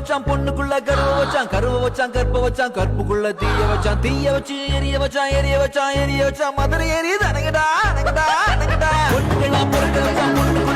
வச்சான் பொண்ணுக்குள்ள கருவ வச்சான் கருவ வச்சான் கற்ப வச்சான் கற்புக்குள்ள தீய வச்சு எரிய வச்சான் மதுரை எரியுது அணங்கடா பொண்ணுக்கெல்லாம் பொருட்கள் வச்சான் பொண்ணுக்குள்ள